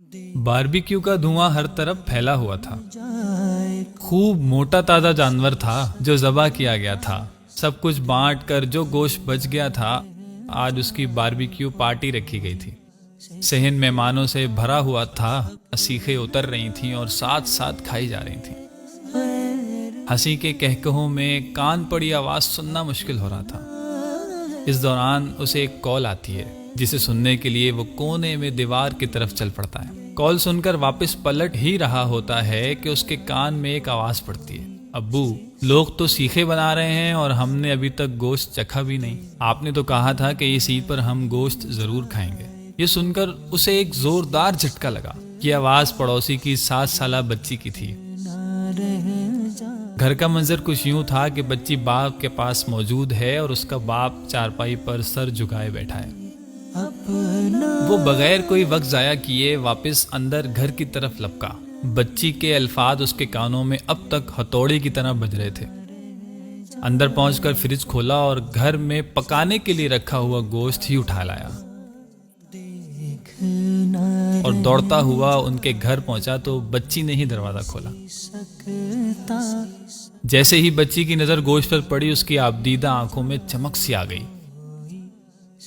Barbecue का धुआं हर तरफ फैला हुआ था। खूब मोटा ताजा जानवर था जो ज़बह किया गया था। सब कुछ बांट कर जो गोश्त बच गया था, आज उसकी बारबेक्यू पार्टी रखी गई थी। सहन मेहमानों से भरा हुआ था। सीखें उतर रही थीं और साथ साथ खाई जा रही थीं। हंसी के कहकहों में कान पड़ी आवाज़ सुनना मुश्किल हो रहा था। इस दौरान उसे एक कॉल आती है जिसे सुनने के लिए वो कोने में दीवार की तरफ चल पड़ता है। कॉल सुनकर वापस पलट ही रहा होता है कि उसके कान में एक आवाज़ पड़ती है, अब्बू, लोग तो सीखे बना रहे हैं और हमने अभी तक गोश्त चखा भी नहीं। आपने तो कहा था कि इस ईद पर हम गोश्त ज़रूर खाएंगे। ये सुनकर उसे एक ज़ोरदार झटका लगा। ये आवाज़ पड़ोसी की 7 साला बच्ची की थी। घर का मंजर कुछ यूं था कि बच्ची बाप के पास मौजूद है और उसका बाप चारपाई पर सर झुकाए बैठा है। वो बगैर कोई वक्त जाया किए वापस अंदर घर की तरफ लपका। बच्ची के अल्फाज उसके कानों में अब तक हथौड़े की तरह बज रहे थे। अंदर पहुंचकर फ्रिज खोला और घर में पकाने के लिए रखा हुआ गोश्त ही उठा लाया और दौड़ता हुआ उनके घर पहुंचा तो बच्ची ने ही दरवाजा खोला। जैसे ही बच्ची की नजर गोश्त पर पड़ी, उसकी आबदीदा आंखों में चमक सी आ गई।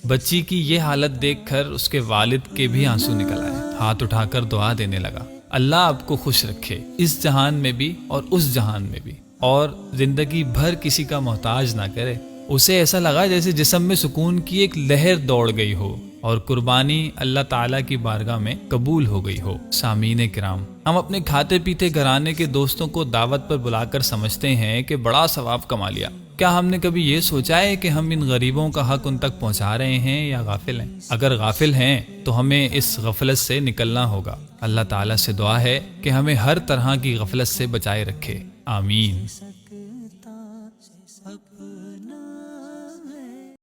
बच्ची की ये हालत देखकर उसके वालिद के भी आंसू निकल आए। हाथ उठाकर दुआ देने लगा, अल्लाह आपको खुश रखे, इस जहान में भी और उस जहान में भी, और जिंदगी भर किसी का मोहताज ना करे। उसे ऐसा लगा जैसे जिस्म में सुकून की एक लहर दौड़ गई हो और कुर्बानी अल्लाह ताला की बारगाह में कबूल हो गई हो। सामीन किराम, हम अपने खाते पीते घराने के दोस्तों को दावत पर बुलाकर समझते हैं कि बड़ा सवाब कमा लिया। क्या हमने कभी ये सोचा है कि हम इन गरीबों का हक उन तक पहुंचा रहे हैं या गाफिल हैं? अगर गाफिल हैं तो हमें इस गफलत से निकलना होगा। अल्लाह ताला से दुआ है कि हमें हर तरह की गफलत से बचाए रखे। आमीन।